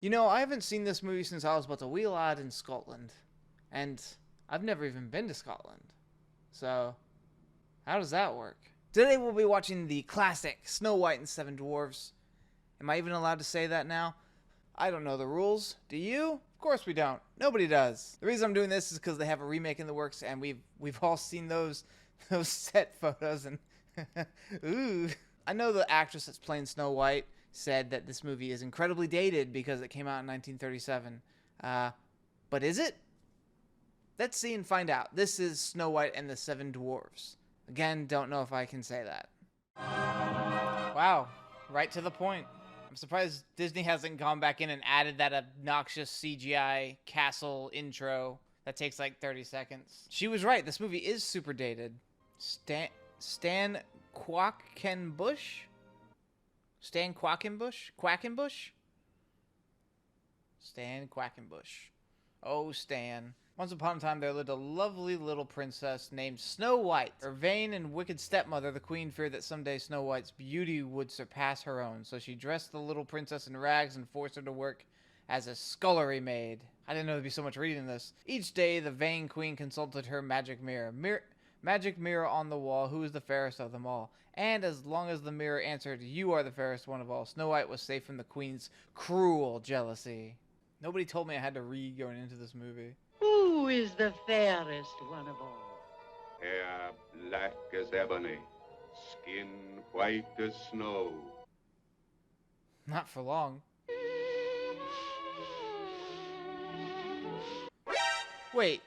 You know, I haven't seen this movie since I was but a wee lad in Scotland. And I've never even been to Scotland. So, how does that work? Today we'll be watching the classic Snow White and Seven Dwarfs. Am I even allowed to say that now? I don't know the rules. Do you? Of course we don't. Nobody does. The reason I'm doing this is because they have a remake in the works, and we've all seen those set photos and ooh. I know the actress that's playing Snow White said that this movie is incredibly dated because it came out in 1937. But is it? Let's see and find out. This is Snow White and the Seven Dwarfs. Again, don't know if I can say that. Wow, right to the point. I'm surprised Disney hasn't gone back in and added that obnoxious CGI castle intro that takes like 30 seconds. She was right. This movie is super dated. Stan Quackenbush? Stan Quackenbush? Quackenbush? Stan Quackenbush. Oh, Stan. Once upon a time, there lived a lovely little princess named Snow White. Her vain and wicked stepmother, the queen, feared that someday Snow White's beauty would surpass her own, so she dressed the little princess in rags and forced her to work as a scullery maid. I didn't know there'd be so much reading this. Each day, the vain queen consulted her magic mirror. Magic mirror on the wall, who is the fairest of them all? And as long as the mirror answered, you are the fairest one of all, Snow White was safe from the queen's cruel jealousy. Nobody told me I had to read going into this movie. Who is the fairest one of all? Hair black as ebony, skin white as snow. Not for long. Wait,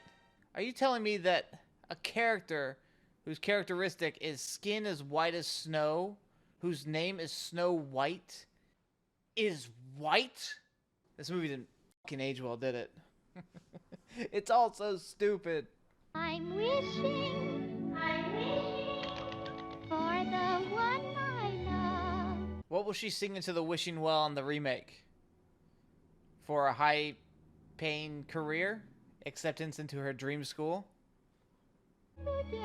are you telling me that a character whose characteristic is skin as white as snow, whose name is Snow White, is white? This movie didn't fucking age well, did it? It's all so stupid. I'm wishing for the one I love. What will she sing into the wishing well in the remake? For a high-paying career? Acceptance into her dream school? Today.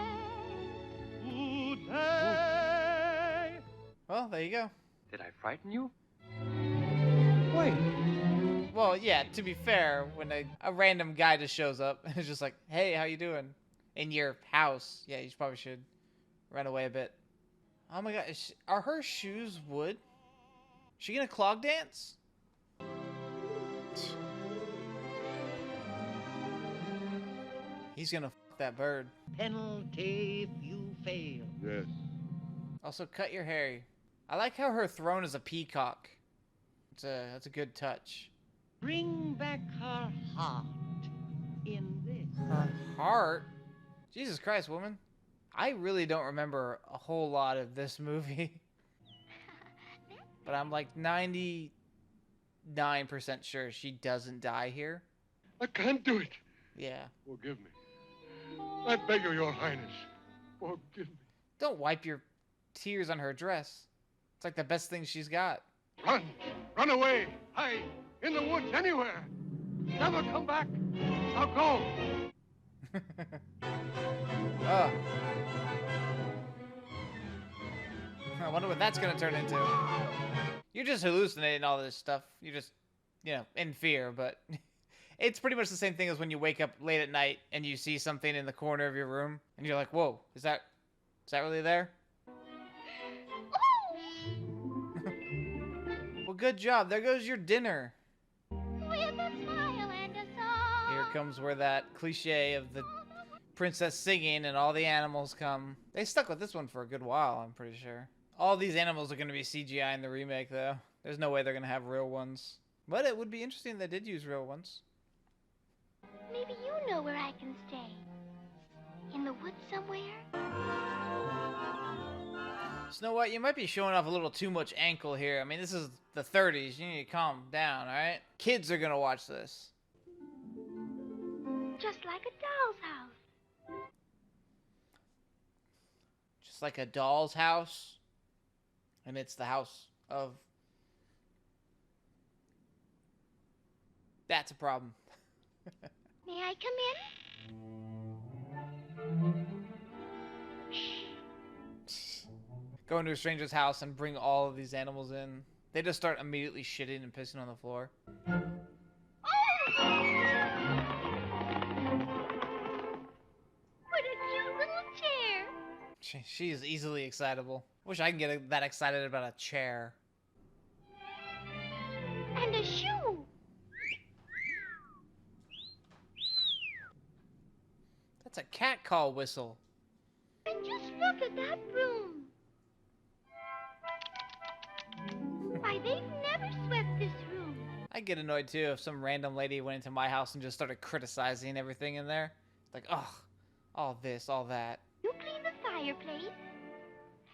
Well, there you go. Did I frighten you? Well, yeah, to be fair, when a random guy just shows up and is just like, hey, how you doing? In your house. Yeah, you probably should run away a bit. Oh my god, are her shoes wood? Is she gonna clog dance? He's gonna fuck that bird. Penalty if you fail. Yes. Also, cut your hair. I like how her throne is a peacock. That's a good touch. Bring back her heart in this. Her heart? Jesus Christ, woman. I really don't remember a whole lot of this movie. But I'm like 99% sure she doesn't die here. I can't do it. Yeah. Forgive me. I beg you, Your Highness. Forgive me. Don't wipe your tears on her dress. It's like the best thing she's got. Run! Run away! Hide! In the woods, anywhere! Never come back! Now go! Oh. I wonder what that's gonna turn into. You're just hallucinating all this stuff. You're just, in fear, but it's pretty much the same thing as when you wake up late at night and you see something in the corner of your room and you're like, whoa, is that really there? Well, good job. There goes your dinner. With a smile and a song. Here comes where that cliche of the princess singing and all the animals come. They stuck with this one for a good while, I'm pretty sure. All these animals are going to be CGI in the remake, though. There's no way they're going to have real ones. But it would be interesting if they did use real ones. Maybe you know where I can stay. In the woods somewhere? Snow White, you might be showing off a little too much ankle here. I mean, this is the 30s. You need to calm down, alright? Kids are going to watch this. Just like a doll's house. Just like a doll's house. And it's the house of... That's a problem. May I come in? Go into a stranger's house and bring all of these animals in. They just start immediately shitting and pissing on the floor. Oh! What a cute little chair. She is easily excitable. Wish I could get that excited about a chair. And a shoe. That's a cat call whistle. And just look at that broom. Why, they've never swept this room. I'd get annoyed too if some random lady went into my house and just started criticizing everything in there. Like, ugh, all this, all that. You clean the fireplace,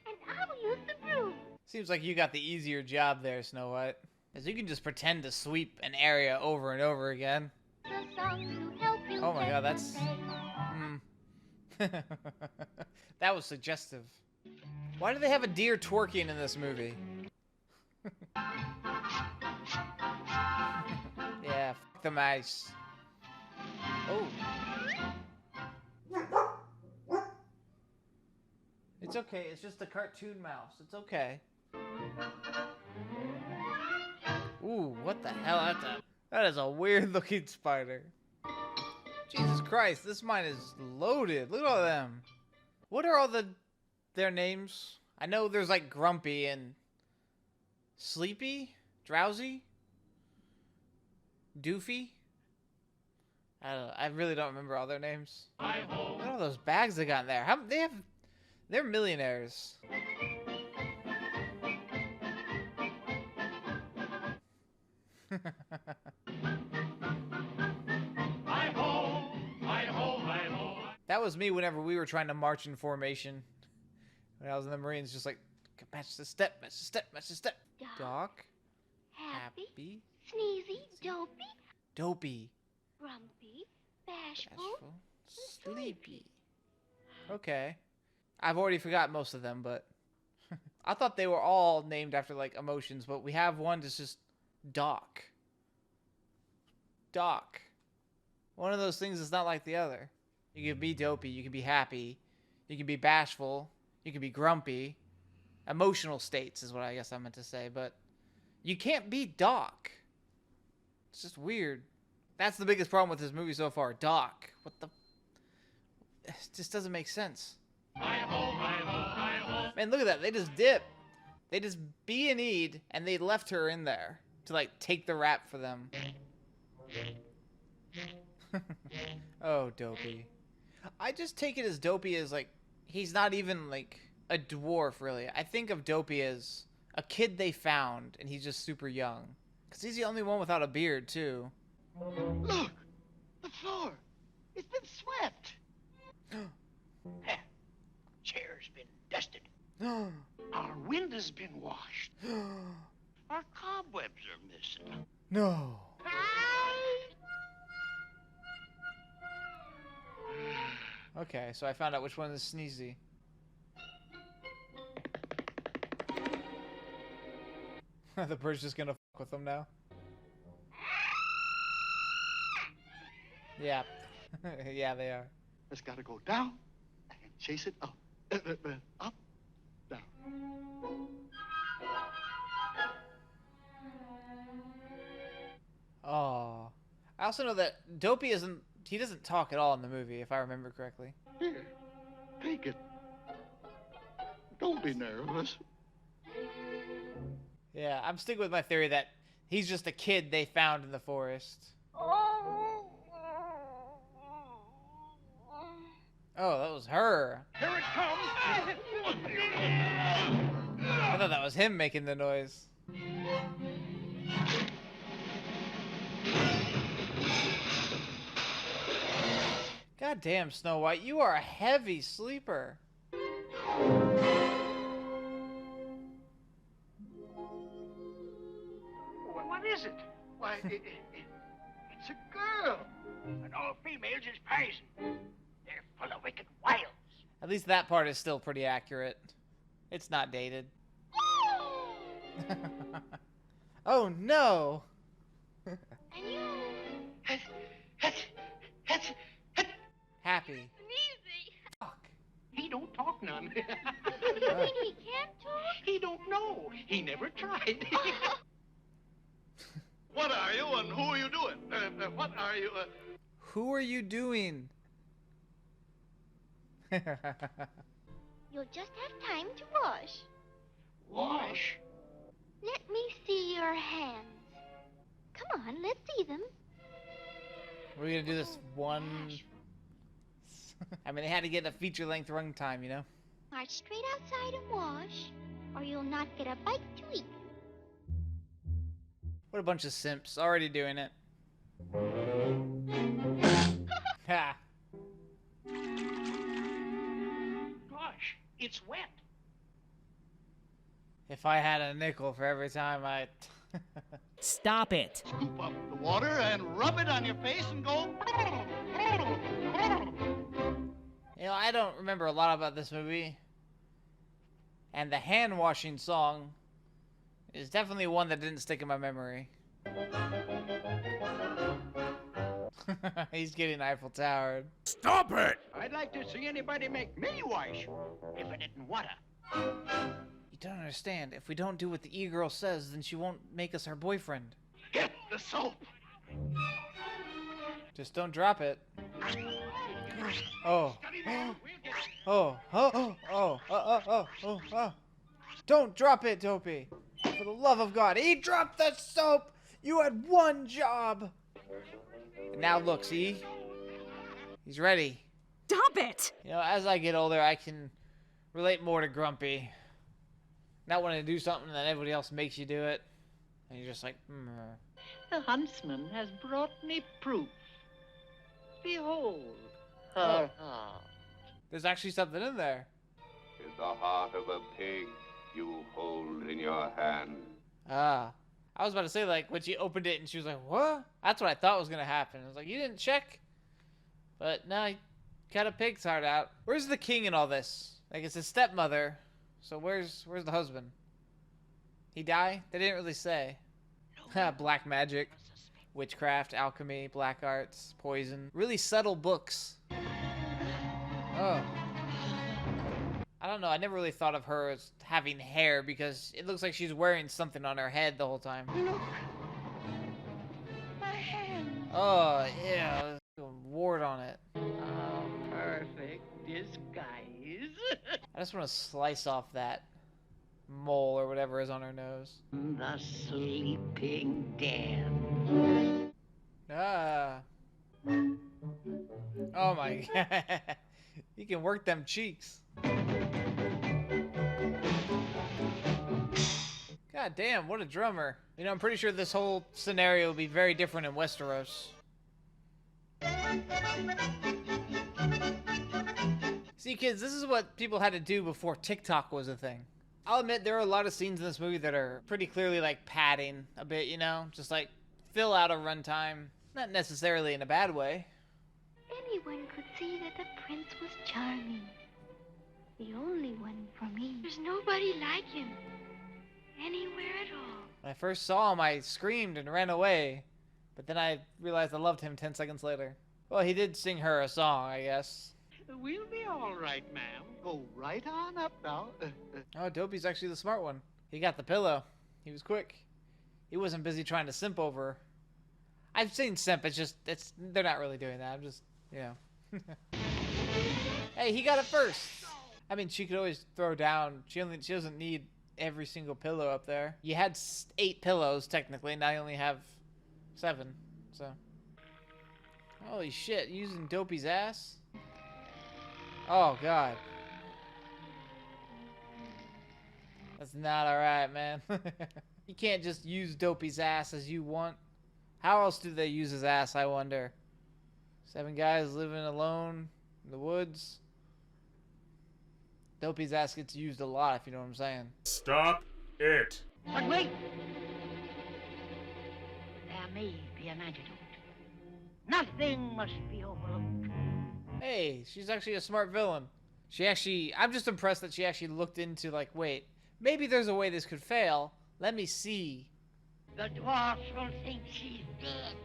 and I'll use the broom. Seems like you got the easier job there, Snow White. As you can just pretend to sweep an area over and over again. The song to help you Oh my get god, that's... That was suggestive. Why do they have a deer twerking in this movie? Yeah, f the mice. Oh. It's okay, it's just a cartoon mouse. It's okay. Ooh, what the hell? That is a weird looking spider. Jesus Christ, this mine is loaded. Look at all of them. What are all their names? I know there's like Grumpy and Sleepy, Drowsy, Doofy. I don't know. I really don't remember all their names. Look at all those bags they got in there. They're millionaires. That was me whenever we were trying to march in formation. When I was in the Marines, just like, match the step, match the step, match the step. Doc. Happy, sneezy, dopey, Dopey. grumpy, bashful, Bashful. Sleepy. Okay. I've already forgot most of them, but I thought they were all named after like emotions, but we have one that's just Doc. Doc. One of those things is not like the other. You can be dopey, you can be happy, you can be bashful, you can be grumpy. Emotional states is what I guess I meant to say, but you can't be Doc. It's just weird. That's the biggest problem with this movie so far. Doc. What the... It just doesn't make sense. Man, look at that. They just dip. They just B&E'd and they left her in there to like take the rap for them. Oh, Dopey. I just take it as Dopey as like, he's not even like a dwarf really. I think of Dopey as a kid they found and he's just super young. Because he's the only one without a beard too. Look! The floor! It's been swept! Chair's been dusted. Our window's been washed. Our cobwebs are missing. No. Okay, so I found out which one is Sneezy. The bird's just gonna fuck with them now. Yeah. Yeah, they are. It's gotta go down and chase it up. Up, down. Oh. I also know that Dopey he doesn't talk at all in the movie, if I remember correctly. Here, take it. Don't be nervous. Yeah, I'm sticking with my theory that he's just a kid they found in the forest. Oh, that was her. Here it comes! I thought that was him making the noise. God damn, Snow White, you are a heavy sleeper. What is it? Why, it's a girl. And all females is poison. They're full of wicked wiles. At least that part is still pretty accurate. It's not dated. Oh no! And you... Happy. Sneezy. Fuck. He don't talk none. You mean he can't talk? He don't know. He never tried. What are you and who are you doing? What are you? Who are you doing? You'll just have time to wash. Wash? Let me see your hands. Come on, let's see them. We're gonna do this one. I mean, they had to get a feature-length runtime, you know? March straight outside and wash, or you'll not get a bite to eat. What a bunch of simps already doing it. Ha! Gosh, it's wet. If I had a nickel for every time I. Stop it. Scoop up the water and rub it on your face and go. You know, I don't remember a lot about this movie. And the hand washing song is definitely one that didn't stick in my memory. He's getting Eiffel Towered. Stop it! I'd like to see anybody make me wash if it didn't water. You don't understand. If we don't do what the e-girl says, then she won't make us her boyfriend. Get the soap! Just don't drop it. Oh. We'll get Oh. Oh. Don't drop it, Dopey. For the love of God. He dropped the soap! You had one job! And now look, see? He's ready. Stop it. You know, as I get older, I can relate more to Grumpy. Not wanting to do something that everybody else makes you do it. And you're just like, The huntsman has brought me proof. Behold, her heart. There's actually something in there. Is the heart of a pig you hold in your hand. Ah. I was about to say, like, when she opened it and she was like, what? That's what I thought was going to happen. I was like, you didn't check? But no, he cut a pig's heart out. Where's the king in all this? Like, it's his stepmother. So where's the husband? He die? They didn't really say. Black magic, witchcraft, alchemy, black arts, poison. Really subtle books. Oh. I don't know. I never really thought of her as having hair because it looks like she's wearing something on her head the whole time. Look, my hand. Oh, yeah. Wart on it. A perfect disguise. I just want to slice off that mole or whatever is on her nose. The sleeping den. Ah. Oh my god. You can work them cheeks. God damn, what a drummer. You know, I'm pretty sure this whole scenario will be very different in Westeros. See, kids, this is what people had to do before TikTok was a thing. I'll admit there are a lot of scenes in this movie that are pretty clearly like padding a bit, you know? Just like fill out a runtime. Not necessarily in a bad way. Anyone could see that the prince was charming. The only one for me. There's nobody like him. Anywhere at all. When I first saw him, I screamed and ran away. But then I realized I loved him 10 seconds later. Well, he did sing her a song, I guess. We'll be all right, ma'am. Go right on up now. Oh, Dopey's actually the smart one. He got the pillow. He was quick. He wasn't busy trying to simp over her. I've seen simp, they're not really doing that. I'm just, you know. Hey, he got it first. I mean, she could always throw down. She doesn't need every single pillow up there. You had 8 pillows, technically. Now you only have 7, so. Holy shit, using Dopey's ass? Oh, God. That's not alright, man. You can't just use Dopey's ass as you want. How else do they use his ass, I wonder? 7 guys living alone in the woods. Dopey's ass gets used a lot, if you know what I'm saying. Stop it! But wait! There may be an antidote. Nothing must be overlooked. Hey, she's actually a smart villain. I'm just impressed that she actually looked into, like, wait, maybe there's a way this could fail. Let me see. The dwarfs will think she's dead.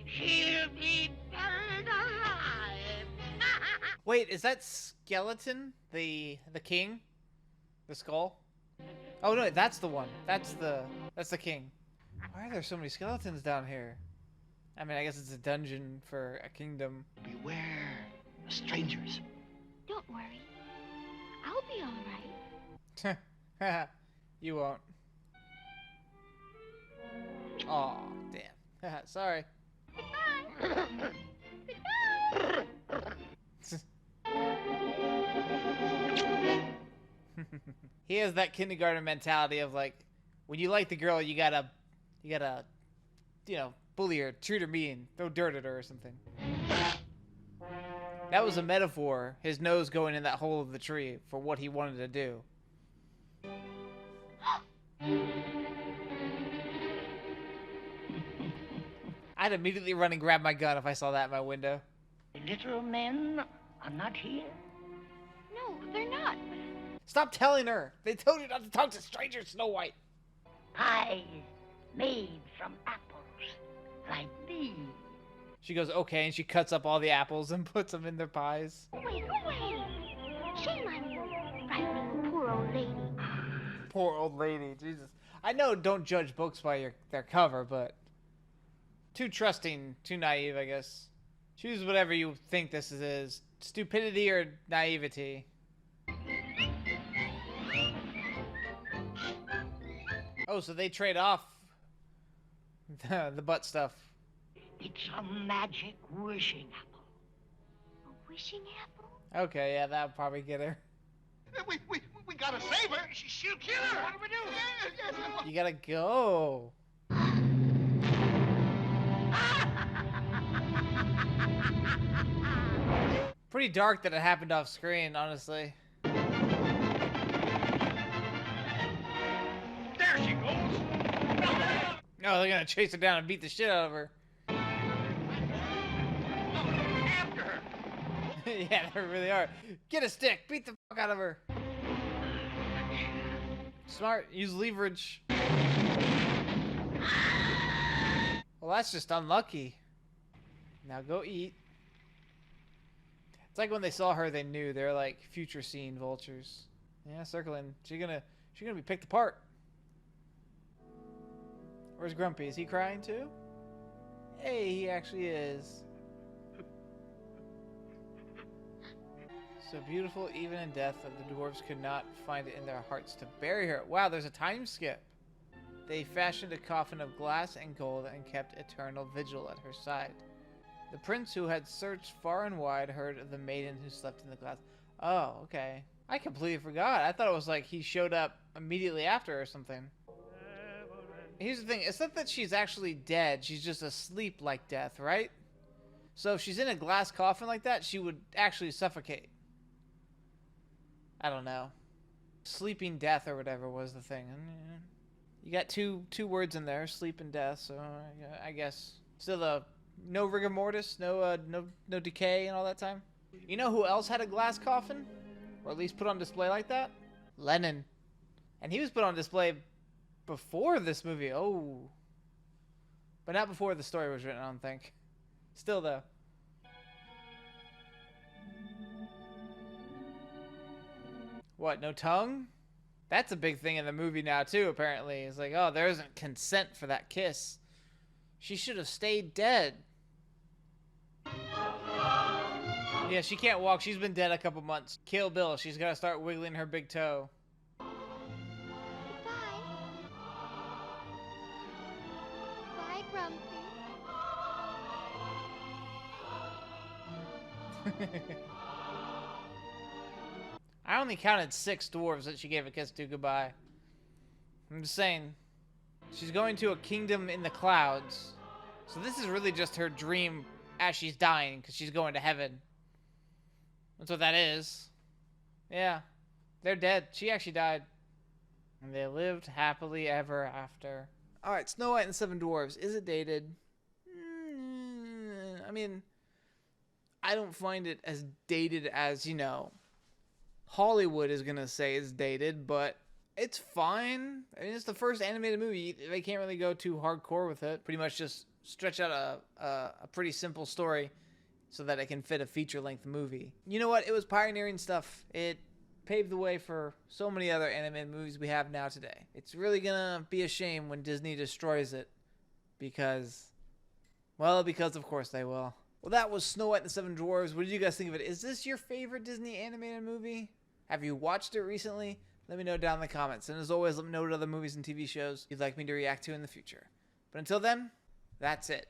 She'll be buried alive. Wait, is that skeleton? The king? The skull? Oh no, that's the one. That's the king. Why are there so many skeletons down here? I mean, I guess it's a dungeon for a kingdom. Beware the strangers. Don't worry. I'll be all right. You won't. Aw, damn. Sorry. He has that kindergarten mentality of like, when you like the girl, you gotta, you know, bully her, treat her mean, throw dirt at her or something. That was a metaphor, his nose going in that hole of the tree, for what he wanted to do. I'd immediately run and grab my gun if I saw that in my window. Little men are not here. No, they're not. Stop telling her! They told you not to talk to strangers, Snow White! Pies made from apples, like these. She goes, okay, and she cuts up all the apples and puts them in their pies. Wait, wait. Shame on you, frightening poor old lady. Poor old lady, Jesus. I know don't judge books by their cover, but... too trusting, too naive, I guess. Choose whatever you think this is. Stupidity or naivety. Oh, so they trade off the butt stuff. It's a magic wishing apple. A wishing apple? Okay, yeah, that would probably get her. We gotta save her. She'll kill her. What do we do? You gotta go. Pretty dark that it happened off screen, honestly. There she goes. No, they're gonna chase her down and beat the shit out of her. After her. Yeah, they really are. Get a stick, beat the fuck out of her. Smart, use leverage. Well, that's just unlucky. Now go eat. It's like when they saw her, they knew. They're like future scene vultures. Yeah, circling. She's gonna be picked apart. Where's Grumpy? Is he crying too? Hey, he actually is. So beautiful, even in death, that the dwarves could not find it in their hearts to bury her. Wow, there's a time skip. They fashioned a coffin of glass and gold and kept eternal vigil at her side. The prince, who had searched far and wide, heard of the maiden who slept in the glass. Oh, okay. I completely forgot. I thought it was like he showed up immediately after or something. Here's the thing. It's not that she's actually dead. She's just asleep like death, right? So if she's in a glass coffin like that, she would actually suffocate. I don't know. Sleeping death or whatever was the thing. You got two words in there, sleep and death, so I guess. Still no rigor mortis, no decay and all that time. You know who else had a glass coffin? Or at least put on display like that? Lennon. And he was put on display before this movie. Oh. But not before the story was written, I don't think. Still though. What, no tongue? That's a big thing in the movie now too, apparently. It's like, oh, there isn't consent for that kiss. She should have stayed dead. Yeah, she can't walk. She's been dead a couple months. Kill Bill. She's got to start wiggling her big toe. Goodbye. Bye, Grumpy. I only counted 6 dwarves that she gave a kiss to goodbye. I'm just saying. She's going to a kingdom in the clouds. So this is really just her dream as she's dying, because she's going to heaven. That's what that is. Yeah. They're dead. She actually died. And they lived happily ever after. Alright, Snow White and the Seven Dwarfs. Is it dated? I mean, I don't find it as dated as, you know, Hollywood is going to say it's dated, but it's fine. I mean, it's the first animated movie. They can't really go too hardcore with it. Pretty much just stretch out a pretty simple story. so that it can fit a feature-length movie. You know what? It was pioneering stuff. It paved the way for so many other animated movies we have now today. It's really gonna be a shame when Disney destroys it because of course they will. Well, that was Snow White and the Seven Dwarfs. What did you guys think of it? Is this your favorite Disney animated movie? Have you watched it recently? Let me know down in the comments. And as always, let me know what other movies and TV shows you'd like me to react to in the future. But until then, that's it.